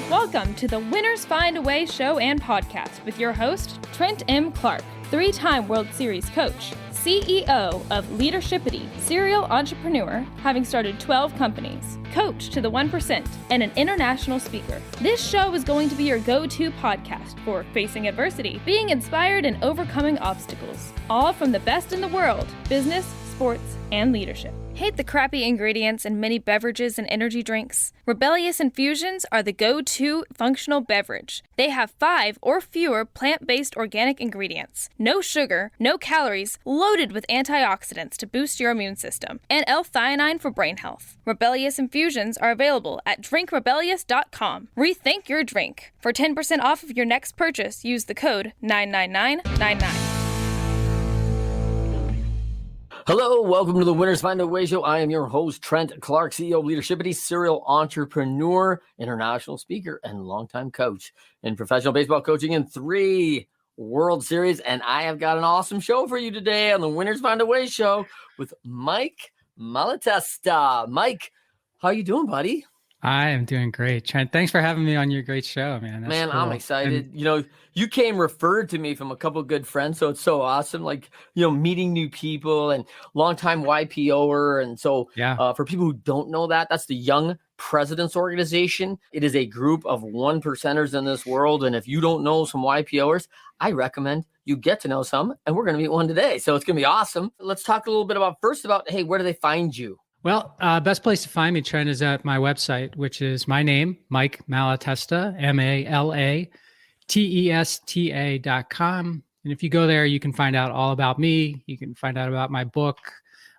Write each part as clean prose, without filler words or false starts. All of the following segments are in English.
Welcome to the Winners Find a Way show and podcast with your host, Trent M. Clark, 3-time World Series coach, CEO of Leadershipity, serial entrepreneur, having started 12 companies, coach to the 1%, and an international speaker. This show is going to be your go-to podcast for facing adversity, being inspired, and overcoming obstacles. All from the best in the world, business, sports, and leadership. Hate the crappy ingredients in many beverages and energy drinks? Rebellious Infusions are the go-to functional beverage. They have 5 or fewer plant-based organic ingredients, no sugar, no calories, loaded with antioxidants to boost your immune system, and L-theanine for brain health. Rebellious Infusions are available at drinkrebellious.com. Rethink your drink. For 10% off of your next purchase, use the code 99999. Hello, welcome to the Winners Find a Way show. I am your host, Trent Clark, CEO of Leadershipity, serial entrepreneur, international speaker, and longtime coach in professional baseball coaching in 3 World Series. And I have got an awesome show for you today on the Winners Find a Way show with Mike Malatesta. Mike, how you doing, buddy? I am doing great, Trent. Thanks for having me on your great show, man. That's cool. I'm excited. You came referred to me from a couple of good friends, so it's so awesome. Meeting new people and longtime YPOer. And so for people who don't know that, that's the Young Presidents Organization. It is a group of 1%ers in this world. And if you don't know some YPOers, I recommend you get to know some. And we're going to meet one today. So it's going to be awesome. Let's talk a little bit about, hey, where do they find you? Well, best place to find me, Trent, is at my website, which is my name, Mike Malatesta, Malatesta.com. And if you go there, you can find out all about me. You can find out about my book,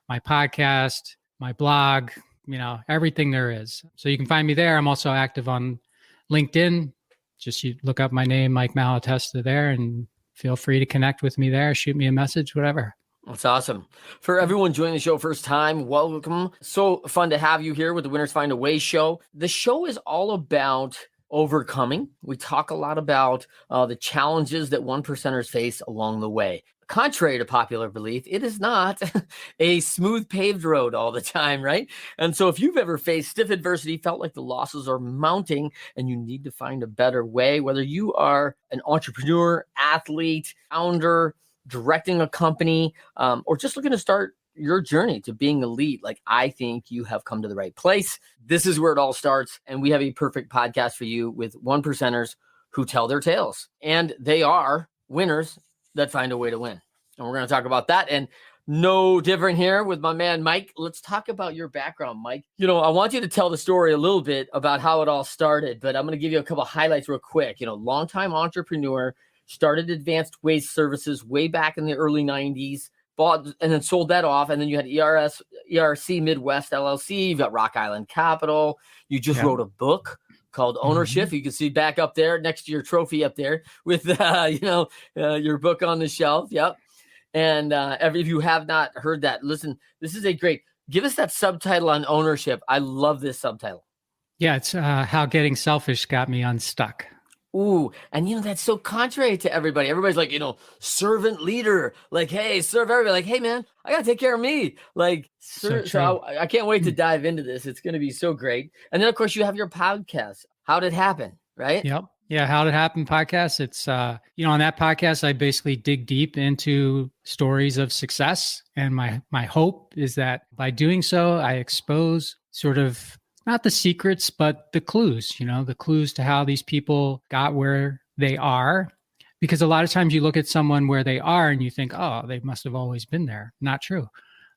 my podcast, my blog, everything there is. So you can find me there. I'm also active on LinkedIn. Just you look up my name, Mike Malatesta there, and feel free to connect with me there. Shoot me a message, whatever. That's awesome. For everyone joining the show first time, welcome. So fun to have you here with the Winners Find a Way show. The show is all about overcoming. We talk a lot about the challenges that 1%ers face along the way. Contrary to popular belief, it is not a smooth paved road all the time, right? And so if you've ever faced stiff adversity, felt like the losses are mounting and you need to find a better way, whether you are an entrepreneur, athlete, founder, directing a company, or just looking to start your journey to being elite, I think you have come to the right place. This is where it all starts. And we have a perfect podcast for you with 1%ers who tell their tales. And they are winners that find a way to win. And we're going to talk about that. And no different here with my man, Mike. Let's talk about your background, Mike. I want you to tell the story a little bit about how it all started, but I'm going to give you a couple of highlights real quick. Longtime entrepreneur, started Advanced Waste Services way back in the early 90s, bought and then sold that off. And then you had ERC Midwest LLC. You've got Rock Island Capital. You just wrote a book called OWNERSHIFT. You can see back up there next to your trophy up there with, your book on the shelf. Yep. And if you have not heard that, listen, this is give us that subtitle on ownership. I love this subtitle. Yeah, it's How Getting Selfish Got Me Unstuck. Ooh, and that's so contrary to everybody. Everybody's like, servant leader, hey, serve everybody. Hey, man, I got to take care of me. So I can't wait to dive into this. It's going to be so great. And then, of course, you have your podcast, How'd It Happen, right? Yep. Yeah, How'd It Happen podcast. It's, on that podcast, I basically dig deep into stories of success. And my hope is that by doing so, I expose sort of not the secrets, but the clues, the clues to how these people got where they are. Because a lot of times you look at someone where they are and you think, oh, they must have always been there. Not true.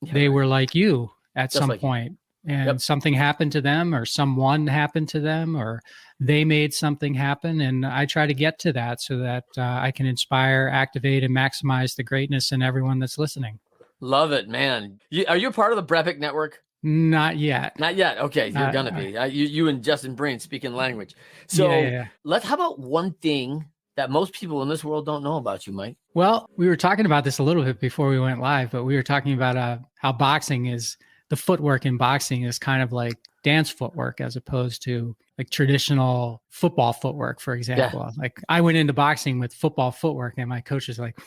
Yeah. They were like you at some point. And something happened to them, or someone happened to them, or they made something happen. And I try to get to that so that I can inspire, activate, and maximize the greatness in everyone that's listening. Love it, man. Are you a part of the Brepic Network? Not yet. Not yet. Okay, you're gonna be. You and Justin Breen speaking language. So how about one thing that most people in this world don't know about you, Mike? Well, we were talking about this a little bit before we went live, but we were talking about how the footwork in boxing is kind of like dance footwork as opposed to traditional football footwork, for example. Yeah. I went into boxing with football footwork and my coach is like,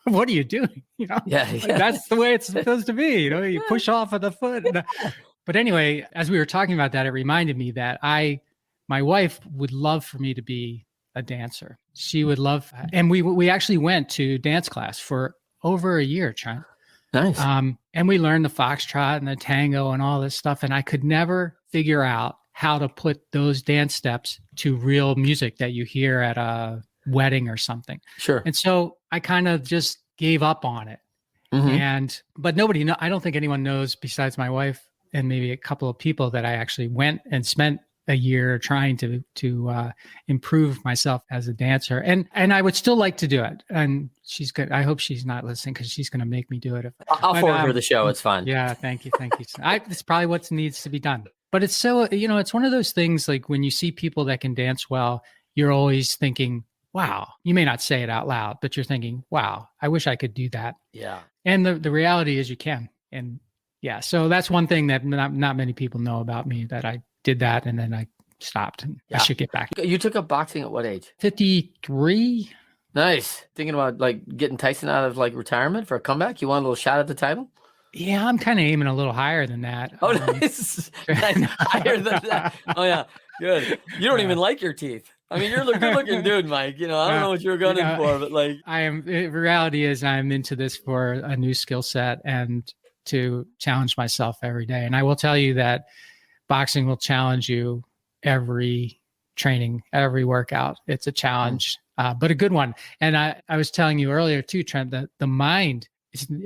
what are you doing? That's the way it's supposed to be. You push off of the foot. But anyway, as we were talking about that, it reminded me that I my wife would love for me to be a dancer. She would love, and we actually went to dance class for over a year, Trent. Nice. And we learned the foxtrot and the tango and all this stuff. And I could never figure out how to put those dance steps to real music that you hear at a wedding or something. Sure. And so I kind of just gave up on it. But I don't think anyone knows besides my wife and maybe a couple of people that I actually went and spent a year trying to improve myself as a dancer. And I would still like to do it. And she's good. I hope she's not listening because she's going to make me do it. I'll forward her the show. It's fine. Yeah. Thank you. It's probably what needs to be done. But it's so, it's one of those things like when you see people that can dance well, you're always thinking, wow. You may not say it out loud, but you're thinking, wow, I wish I could do that. Yeah. And the reality is you can. And yeah, so that's one thing that not many people know about me, that I did that and then I stopped. And I should get back. You took up boxing at what age? 53. Nice. Thinking about like getting Tyson out of like retirement for a comeback? You want a little shot at the title? Yeah, I'm kind of aiming a little higher than that. Oh, nice. Higher than that. Oh, yeah. Good. You don't even like your teeth. I mean, you're a good looking dude, Mike. I don't know what you're gunning for, but like. The reality is I'm into this for a new skill set and to challenge myself every day. And I will tell you that boxing will challenge you every training, every workout. It's a challenge, but a good one. And I was telling you earlier too, Trent, that the mind,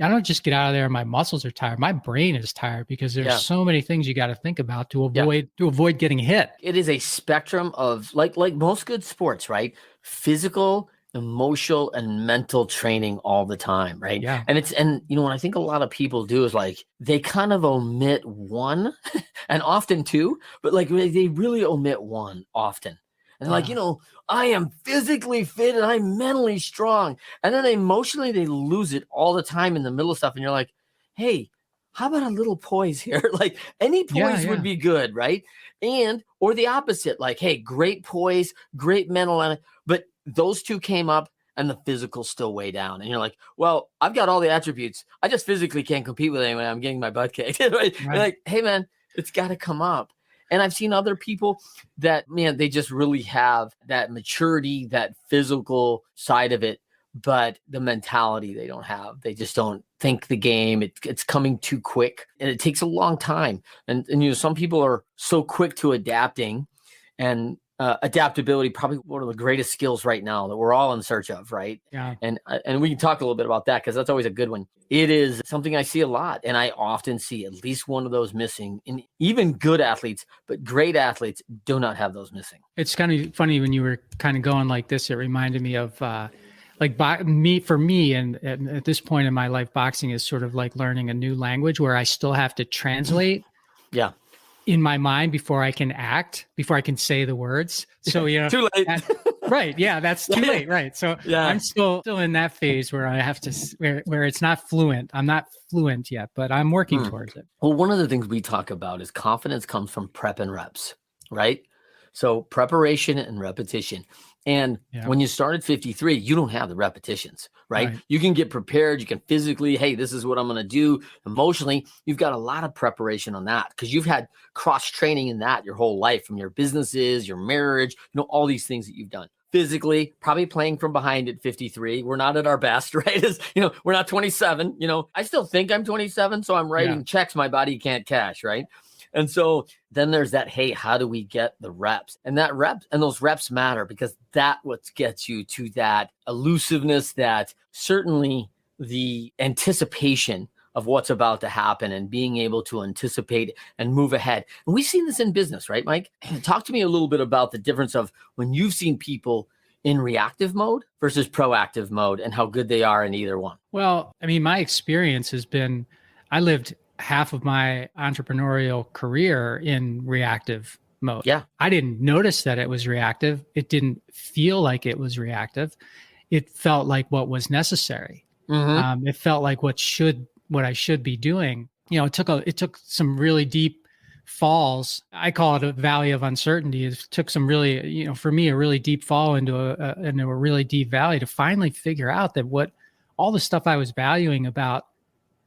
I don't just get out of there and my muscles are tired. My brain is tired because there's so many things you got to think about to avoid getting hit. It is a spectrum of like most good sports, right? Physical, emotional, and mental training all the time, right? Yeah. And what I think a lot of people do is like they kind of omit one and often two, but like they really omit one often. And like, I am physically fit and I'm mentally strong. And then emotionally, they lose it all the time in the middle of stuff. And you're like, hey, how about a little poise here? Like any poise would be good, right? Or the opposite, like, hey, great poise, great mental. But those two came up and the physical's still way down. And you're like, well, I've got all the attributes. I just physically can't compete with anyone. I'm getting my butt kicked. Right? You're like, hey, man, it's got to come up. And I've seen other people that, man, they just really have that maturity, that physical side of it, but the mentality they don't have. They just don't think the game. It's coming too quick and it takes a long time. And some people are so quick to adapting, and adaptability, probably one of the greatest skills right now that we're all in search of, right? Yeah. And we can talk a little bit about that because that's always a good one. It is something I see a lot, and I often see at least one of those missing in even good athletes, but great athletes do not have those missing. It's kind of funny when you were kind of going like this. It reminded me of for me, and at this point in my life, boxing is sort of like learning a new language where I still have to translate. Yeah. In my mind before I can act, before I can say the words. So, too late. Right. Yeah. That's too late. Right. So I'm still in that phase where I have to, where it's not fluent. I'm not fluent yet, but I'm working towards it. Well, one of the things we talk about is confidence comes from prep and reps, right? So preparation and repetition. And when you start at 53, you don't have the repetitions, right? You can get prepared. You can physically, hey, this is what I'm going to do. Emotionally, you've got a lot of preparation on that because you've had cross training in that your whole life, from your businesses, your marriage, all these things that you've done. Physically, probably playing from behind at 53. We're not at our best, right? We're not 27. I still think I'm 27, so I'm writing checks my body can't cash, right? And so then there's that, hey, how do we get the reps? And those reps matter because that what gets you to that elusiveness, that certainly the anticipation of what's about to happen and being able to anticipate and move ahead. And we've seen this in business, right, Mike? Talk to me a little bit about the difference of when you've seen people in reactive mode versus proactive mode and how good they are in either one. Well, I mean, my experience has been, I lived half of my entrepreneurial career in reactive mode. Yeah. I didn't notice that it was reactive. It didn't feel like it was reactive. It felt like what was necessary. It felt like what I should be doing. It took some really deep falls. I call it a valley of uncertainty. It took some really, for me, a really deep fall into a really deep valley to finally figure out that what all the stuff I was valuing about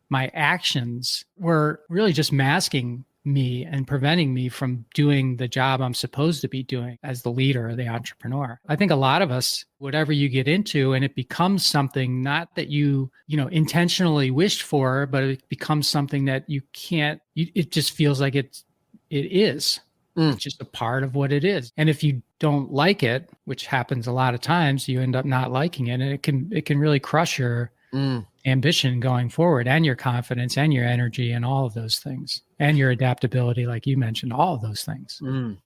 my actions were really just masking me and preventing me from doing the job I'm supposed to be doing as the leader or the entrepreneur. I think a lot of us, whatever you get into and it becomes something not that intentionally wished for, but it becomes something that you can't, it just feels like it is. It's just a part of what it is. And if you don't like it, which happens a lot of times, you end up not liking it. And it can really crush your ambition going forward and your confidence and your energy and all of those things and your adaptability, like you mentioned, all of those things.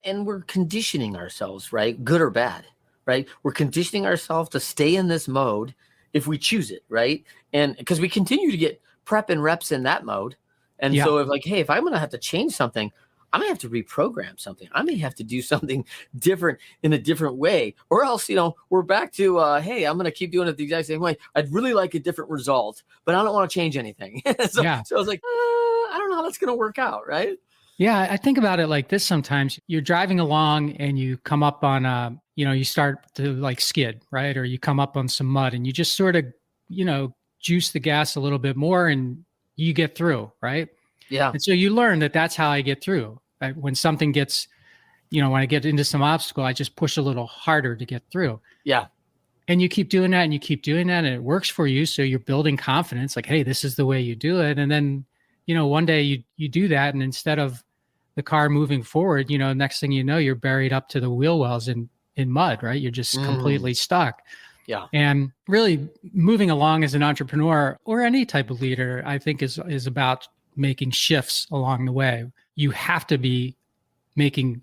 And we're conditioning ourselves, right? Good or bad, right? We're conditioning ourselves to stay in this mode if we choose it, right? And because we continue to get prep and reps in that mode. And so if I'm going to have to change something, I may have to reprogram something. I may have to do something different in a different way, or else, we're back to, hey, I'm going to keep doing it the exact same way. I'd really like a different result, but I don't want to change anything. So I was like, I don't know how that's going to work out. Right. Yeah. I think about it like this. Sometimes you're driving along and you come up on you start to like skid, right? Or you come up on some mud and you just sort of, juice the gas a little bit more and you get through. Right. Yeah. And so you learn that that's how I get through. When something gets, when I get into some obstacle, I just push a little harder to get through. Yeah. And you keep doing that and you keep doing that and it works for you. So you're building confidence like, hey, this is the way you do it. And then, one day you do that. And instead of the car moving forward, next thing you know, you're buried up to the wheel wells in mud, right? You're just completely stuck. Yeah. And really moving along as an entrepreneur or any type of leader, I think is about making shifts along the way. You have to be making,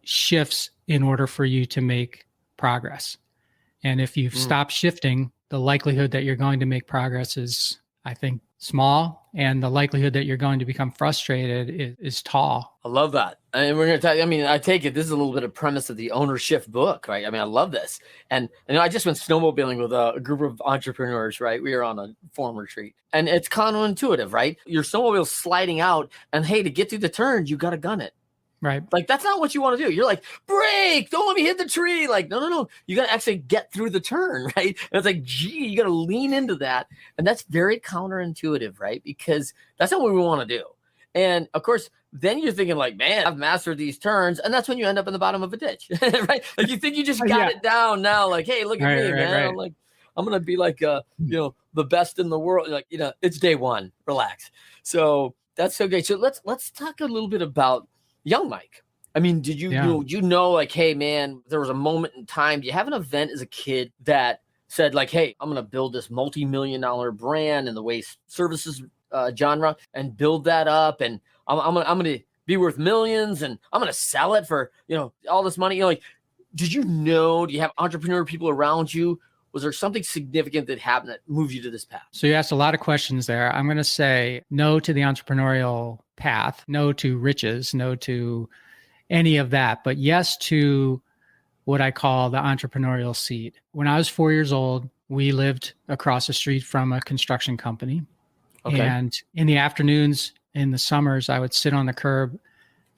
shifts in order for you to make progress. And if you've stopped shifting, the likelihood that you're going to make progress is, I think, small. And the likelihood that you're going to become frustrated is tall. I love that. And we're going to talk, I take it this is a little bit of premise of the OWNERSHIFT book, right? I love this. And I just went snowmobiling with a group of entrepreneurs, right? We were on a forum retreat and it's counterintuitive, right? Your snowmobile's sliding out and hey, to get through the turns, you got to gun it. Right. Like, that's not what you want to do. You're like, brake, don't let me hit the tree. Like, no. You got to actually get through the turn, right? And it's like, gee, you got to lean into that. And that's very counterintuitive, right? Because that's not what we want to do. And of course, then you're thinking like, man, I've mastered these turns. And that's when you end up in the bottom of a ditch, right? Like you think you just got it down now. Like, hey, look at me, man. Right. I'm like, I'm going to be like, the best in the world. Like, it's day one, relax. So that's so great. So let's talk a little bit about young Mike. Did you know like, hey man, there was a moment in time. Do you have an event as a kid that said like, hey, I'm going to build this multi-million-dollar brand in the waste services genre and build that up. And I'm going to be worth millions and I'm going to sell it for, all this money. Do you have entrepreneur people around you? Was there something significant that happened that moved you to this path? So you asked a lot of questions there. I'm going to say no to the entrepreneurial path, no to riches, no to any of that, but yes to what I call the entrepreneurial seed. When I was 4 years old, we lived across the street from a construction company. Okay. And in the afternoons, in the summers, I would sit on the curb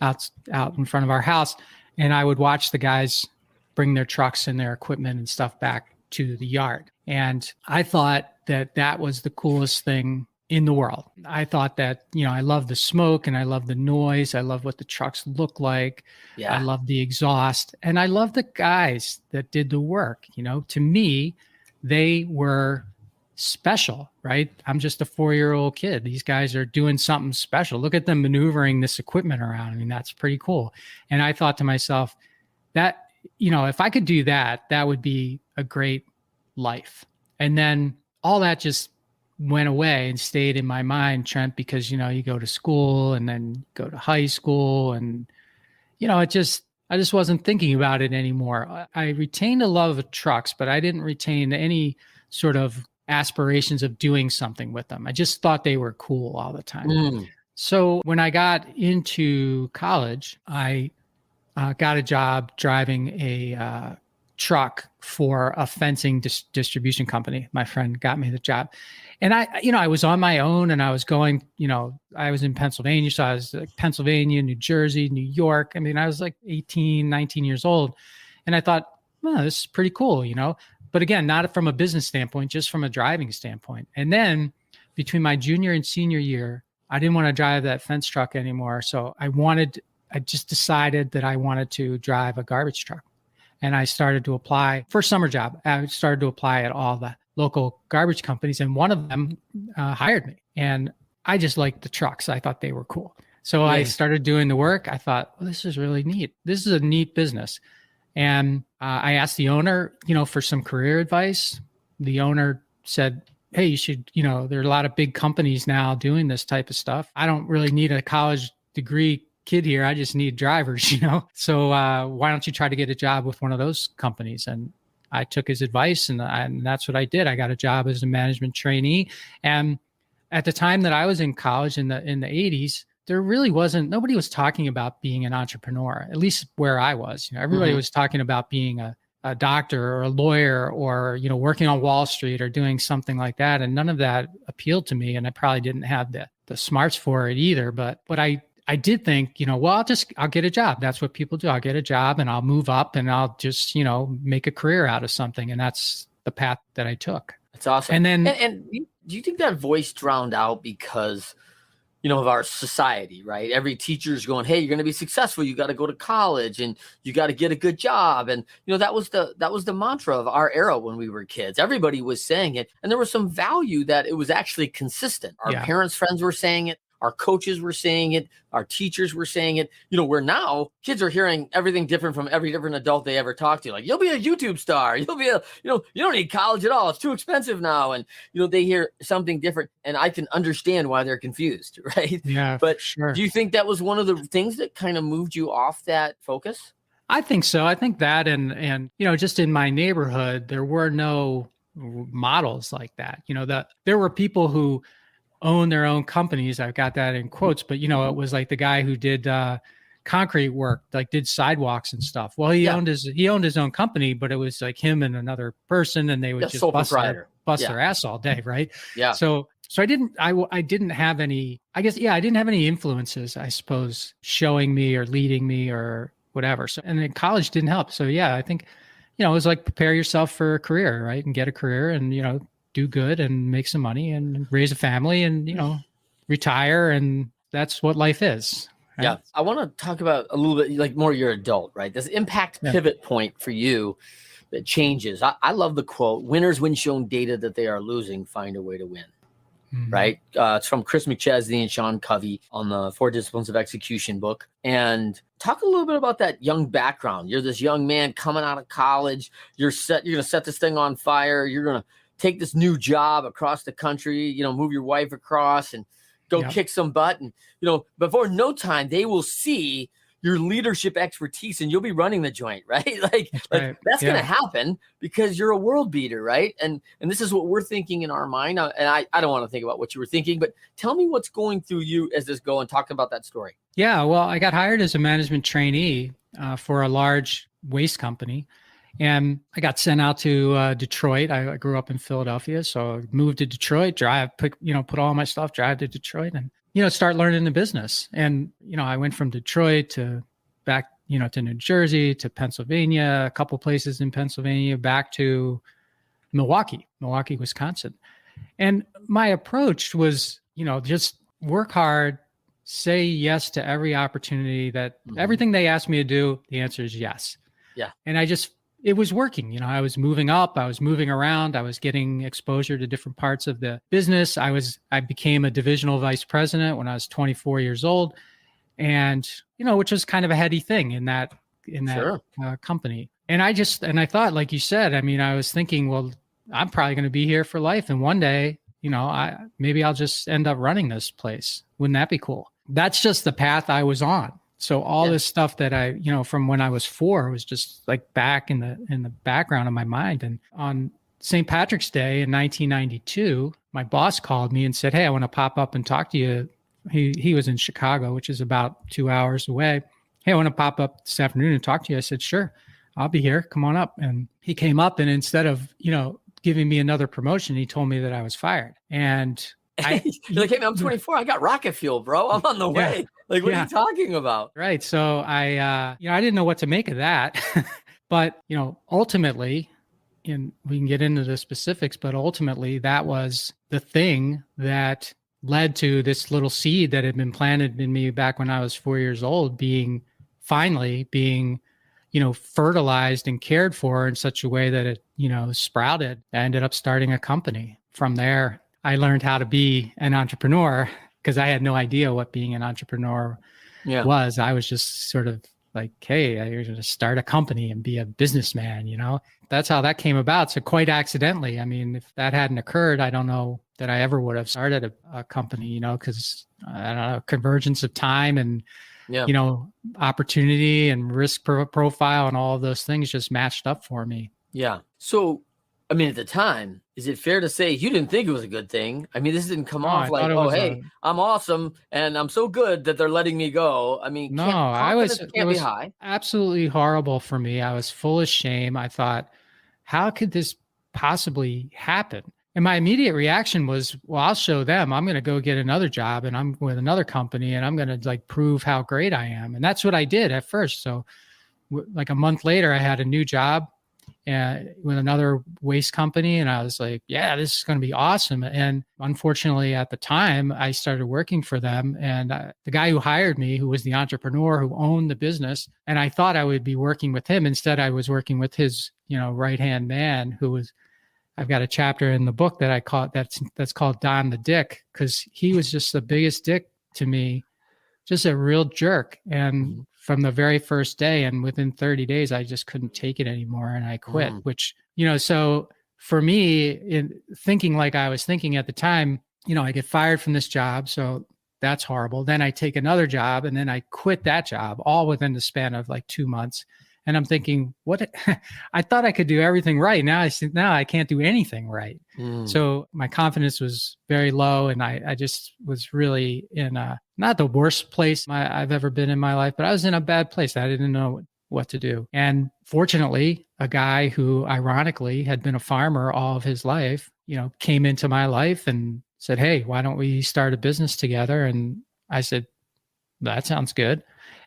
out in front of our house and I would watch the guys bring their trucks and their equipment and stuff back to the yard. And I thought that was the coolest thing in the world. I thought that, I love the smoke and I love the noise. I love what the trucks look like. Yeah. I love the exhaust and I love the guys that did the work. To me, they were special, right? I'm just a 4-year-old kid. These guys are doing something special. Look at them maneuvering this equipment around. That's pretty cool. And I thought to myself that, if I could do that, that would be a great life. And then all that just went away and stayed in my mind, Trent, because, you go to school and then go to high school and, I just wasn't thinking about it anymore. I retained a love of trucks, but I didn't retain any sort of aspirations of doing something with them. I just thought they were cool all the time. So when I got into college, I got a job driving a truck for a fencing distribution company. My friend got me the job. And I was on my own and I was going, I was in Pennsylvania. So I was like Pennsylvania, New Jersey, New York. I was like 18, 19 years old. And I thought, well, this is pretty cool, But again, not from a business standpoint, just from a driving standpoint. And then between my junior and senior year I didn't want to drive that fence truck anymore. So I just decided that I wanted to drive a garbage truck. And I started to apply for a summer job. I started to apply at all the local garbage companies, and one of them hired me. And I just liked the trucks. I thought they were cool. So I started doing the work. I thought, well, this is really neat. This is a neat business. And I asked the owner, for some career advice. The owner said, hey, you should, there are a lot of big companies now doing this type of stuff. I don't really need a college degree kid here. I just need drivers, So why don't you try to get a job with one of those companies? And I took his advice, and that's what I did. I got a job as a management trainee. And at the time that I was in college in the 80s, there really nobody was talking about being an entrepreneur, at least where I was. Everybody was talking about being a doctor or a lawyer or, working on Wall Street or doing something like that. And none of that appealed to me. And I probably didn't have the smarts for it either. But I did think, well, I'll get a job. That's what people do. I'll get a job and I'll move up and I'll just, make a career out of something. And that's the path that I took. That's awesome. And then, and do you think that voice drowned out because, of our society, right? Every teacher's going, hey, you're going to be successful. You got to go to college and you got to get a good job. And, that was the mantra of our era when we were kids. Everybody was saying it. And there was some value that it was actually consistent. Our parents' friends were saying it. Our coaches were saying it. Our teachers were saying it. Where now kids are hearing everything different from every different adult they ever talk to. Like, you'll be a YouTube star. You'll be you don't need college at all. It's too expensive now. And, they hear something different. And I can understand why they're confused, right? Yeah, but sure. Do you think that was one of the things that kind of moved you off that focus? I think so. I think that, and just in my neighborhood, there were no models like that. There were people who own their own companies. I've got that in quotes, but it was like the guy who did concrete work, like did sidewalks and stuff. Well, he owned his own company, but it was like him and another person, and they would just bust their ass all day, right? Yeah. So I didn't have any. I guess I didn't have any influences, I suppose, showing me or leading me or whatever. So, and then college didn't help. So I think it was like prepare yourself for a career, right, and get a career, and do good and make some money and raise a family and, retire. And that's what life is. Right? Yeah. I want to talk about a little bit like more your adult, right? This impact pivot point for you that changes. I love the quote, winners when shown data that they are losing, find a way to win. Mm-hmm. Right. It's from Chris McChesney and Sean Covey on the 4 Disciplines of Execution book. And talk a little bit about that young background. You're this young man coming out of college. You're going to set this thing on fire. You're going to take this new job across the country, move your wife across and go kick some butt. And, before no time, they will see your leadership expertise and you'll be running the joint, right? That's going to happen because you're a world beater, right? And this is what we're thinking in our mind. And I don't want to think about what you were thinking, but tell me what's going through you as this go and talk about that story. Yeah, well, I got hired as a management trainee for a large waste company. And I got sent out to Detroit. I grew up in Philadelphia, so I moved to Detroit, put all my stuff, drive to Detroit and, start learning the business. And, I went from Detroit to back, to New Jersey, to Pennsylvania, a couple places in Pennsylvania, back to Milwaukee, Wisconsin. And my approach was, just work hard, say yes to every opportunity that everything they asked me to do, the answer is yes. Yeah. And it was working. I was moving up, I was moving around, I was getting exposure to different parts of the business. I became a divisional vice president when I was 24 years old. And, which was kind of a heady thing in that company. And I thought, like you said, I was thinking, well, I'm probably going to be here for life. And one day, maybe I'll just end up running this place. Wouldn't that be cool? That's just the path I was on. So all this stuff that I, from when I was 4 was just like back in the background of my mind. And on St. Patrick's Day in 1992, my boss called me and said, hey, I want to pop up and talk to you. He was in Chicago, which is about 2 hours away. Hey, I want to pop up this afternoon and talk to you. I said, sure, I'll be here. Come on up. And he came up, and instead of, giving me another promotion, he told me that I was fired. And you're like, hey, man, I'm 24. I got rocket fuel, bro. I'm on the way. Like, what are you talking about? Right. So I didn't know what to make of that, but, ultimately, and we can get into the specifics, but ultimately that was the thing that led to this little seed that had been planted in me back when I was 4 years old finally being, fertilized and cared for in such a way that it, sprouted. I ended up starting a company. From there, I learned how to be an entrepreneur because I had no idea what being an entrepreneur was. I was just sort of like, hey, I'm going to start a company and be a businessman, That's how that came about. So quite accidentally. I mean, if that hadn't occurred, I don't know that I ever would have started a company, because I don't know, convergence of time and, opportunity and risk profile and all of those things just matched up for me. Yeah. So, I mean, at the time, is it fair to say you didn't think it was a good thing? I mean, this didn't come off like, oh, hey, I'm awesome and I'm so good that they're letting me go. I mean, confidence can't be high. Absolutely horrible for me. I was full of shame. I thought, how could this possibly happen? And my immediate reaction was, well, I'll show them. I'm going to go get another job and I'm with another company and I'm going to prove how great I am. And that's what I did at first. So like a month later, I had a new job with another waste company. And I was like, yeah, this is going to be awesome. And unfortunately, at the time, I started working for them. And the guy who hired me, who was the entrepreneur who owned the business, and I thought I would be working with him. Instead, I was working with his, right-hand man, who was, I've got a chapter in the book that I call that's called Don the Dick, because he was just the biggest dick to me, just a real jerk. And from the very first day, and within 30 days, I just couldn't take it anymore. And I quit, which, so for me, in thinking like I was thinking at the time, I get fired from this job. So that's horrible. Then I take another job and then I quit that job all within the span of like 2 months. And I'm thinking, what? I thought I could do everything right. Now I can't do anything right. So my confidence was very low. And I just was really in not the worst place I've ever been in my life, but I was in a bad place. I didn't know what to do. And fortunately, a guy who ironically had been a farmer all of his life, came into my life and said, hey, why don't we start a business together? And I said, that sounds good.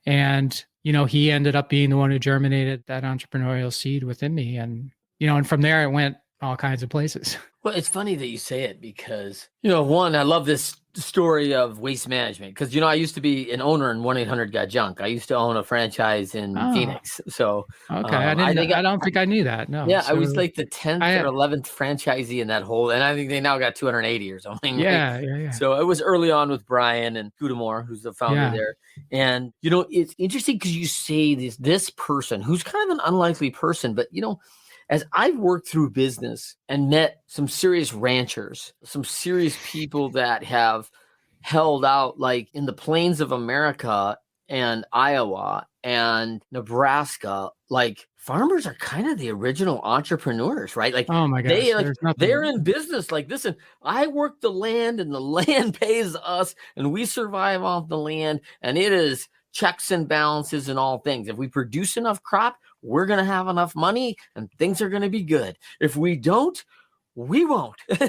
And he ended up being the one who germinated that entrepreneurial seed within me. And, and from there, it went all kinds of places. Well, it's funny that you say it because, one, I love this story of waste management because, I used to be an owner in 1-800-GOT-JUNK. I used to own a franchise in Phoenix. So, okay. I don't think I knew that. No. Yeah. So I was like the 10th or 11th franchisee in that whole, and I think they now got 280 or something. Yeah. So it was early on with Brian and Kudamore, who's the founder there. And, it's interesting because you say this person who's kind of an unlikely person, but, as I've worked through business and met some serious ranchers, some serious people that have held out like in the plains of America and Iowa and Nebraska, like farmers are kind of the original entrepreneurs, right? Like, oh my gosh, they're in business. Like, listen, I work the land and the land pays us and we survive off the land. And it is checks and balances and all things. If we produce enough crop, we're going to have enough money and things are going to be good. If we don't, we won't. And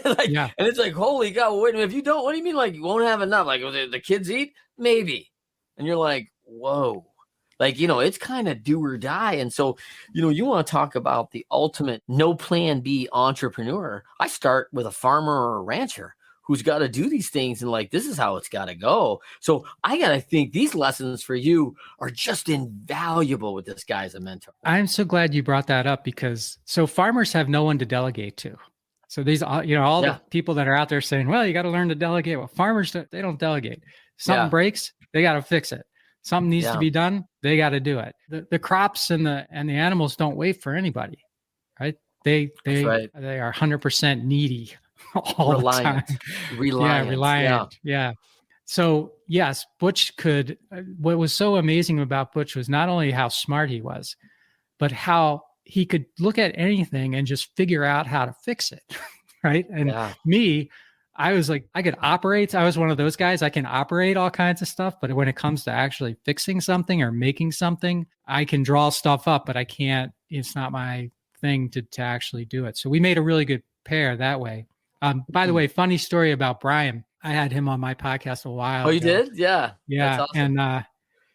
it's like, holy cow, wait a minute. If you don't, what do you mean? Like, you won't have enough? Like, will the kids eat? Maybe. And you're like, whoa. Like, it's kind of do or die. And so, you want to talk about the ultimate no plan B entrepreneur. I start with a farmer or a rancher who's got to do these things and like, this is how it's got to go. So I got to think these lessons for you are just invaluable with this guy as a mentor. I'm so glad you brought that up because farmers have no one to delegate to. So these, all the people that are out there saying, well, you got to learn to delegate. Well, farmers, they don't delegate. Something breaks, they got to fix it. Something needs to be done, they got to do it. The crops and the animals don't wait for anybody, right? They are 100% needy. All reliant. the time. Reliant. Yeah. So yes, Butch could, what was so amazing about Butch was not only how smart he was, but how he could look at anything and just figure out how to fix it. Right. And me, I was like, I could operate. I was one of those guys. I can operate all kinds of stuff. But when it comes to actually fixing something or making something, I can draw stuff up, but I can't, it's not my thing to actually do it. So we made a really good pair that way. By the way, funny story about Brian. I had him on my podcast a while ago. You did? Yeah. Yeah. That's awesome. And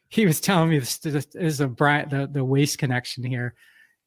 he was telling me this is a Brian, the waste connection here.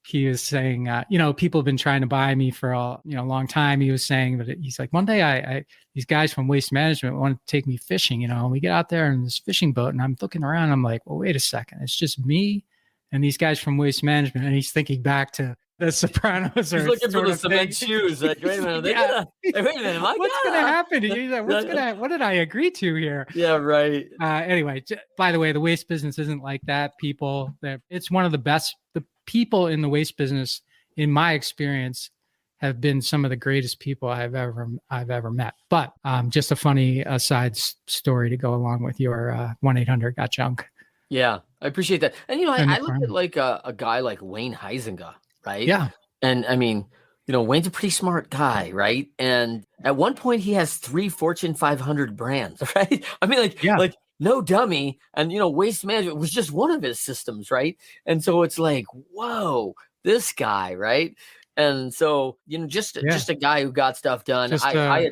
he was saying, people have been trying to buy me for a long time. He was saying that he's like, one day I these guys from Waste Management want to take me fishing, and we get out there in this fishing boat and I'm looking around. I'm like, well, wait a second. It's just me and these guys from Waste Management. And he's thinking back to The Sopranos. He's looking for the cement shoes. Like, wait a minute. Wait a minute. What's going to happen? What did I agree to here? Yeah, right. Anyway, by the way, the waste business isn't like that. It's one of the best. The people in the waste business, in my experience, have been some of the greatest people I've ever met. But just a funny aside story to go along with your 1-800-GOT-JUNK. Yeah, I appreciate that. And, I look at like a guy like Wayne Huizenga, right? Yeah. And I mean, Wayne's a pretty smart guy, right? And at one point he has 3 Fortune 500 brands, right? I mean, like no dummy. And, Waste Management was just one of his systems, right? And so it's like, whoa, this guy, right? And so, just a guy who got stuff done. I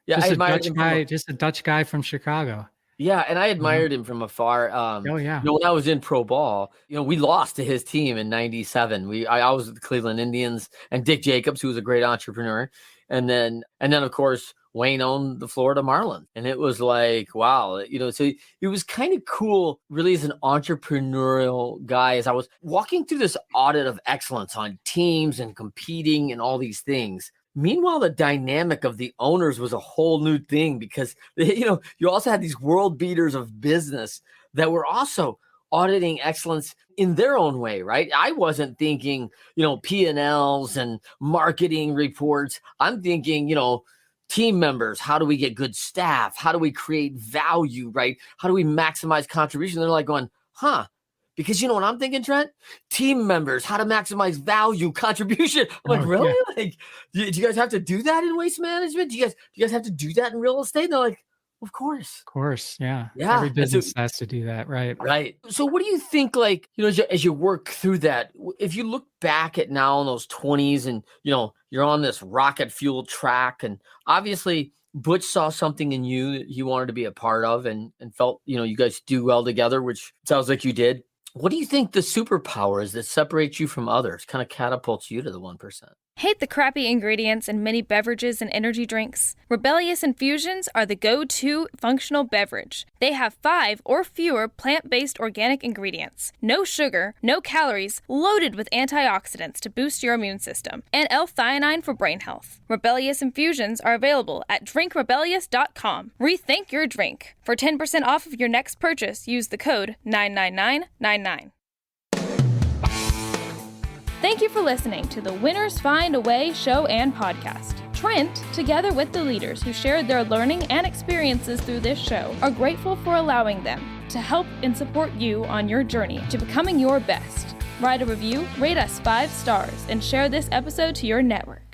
admired him. Just a Dutch guy from Chicago. Yeah, and I admired him from afar. When I was in pro ball, we lost to his team in '97. I was with the Cleveland Indians and Dick Jacobs, who was a great entrepreneur, and then of course Wayne owned the Florida Marlins, and it was like, wow, So it was kind of cool, really, as an entrepreneurial guy. As I was walking through this audit of excellence on teams and competing and all these things. Meanwhile, the dynamic of the owners was a whole new thing because, you also had these world beaters of business that were also auditing excellence in their own way, right? I wasn't thinking, P&Ls and marketing reports. I'm thinking, team members. How do we get good staff? How do we create value, right? How do we maximize contribution? They're like going, because you know what I'm thinking, Trent? Team members, how to maximize value, contribution. I'm like, really? Yeah. Like, do you guys have to do that in waste management? Do you guys have to do that in real estate? And they're like, of course. Of course, yeah. Yeah. Every business has to do that, right? Right. So what do you think, like, as you work through that, if you look back at now in those 20s and, you're on this rocket fuel track, and obviously Butch saw something in you that he wanted to be a part of and felt, you guys do well together, which sounds like you did. What do you think the superpower is that separates you from others, kind of catapults you to the 1%? Hate the crappy ingredients in many beverages and energy drinks? Rebellious Infusions are the go-to functional beverage. They have 5 or fewer plant-based organic ingredients, no sugar, no calories, loaded with antioxidants to boost your immune system, and L-theanine for brain health. Rebellious Infusions are available at drinkrebellious.com. Rethink your drink. For 10% off of your next purchase, use the code 99999. Thank you for listening to the Winners Find a Way show and podcast. Trent, together with the leaders who shared their learning and experiences through this show, are grateful for allowing them to help and support you on your journey to becoming your best. Write a review, rate us 5 stars, and share this episode to your network.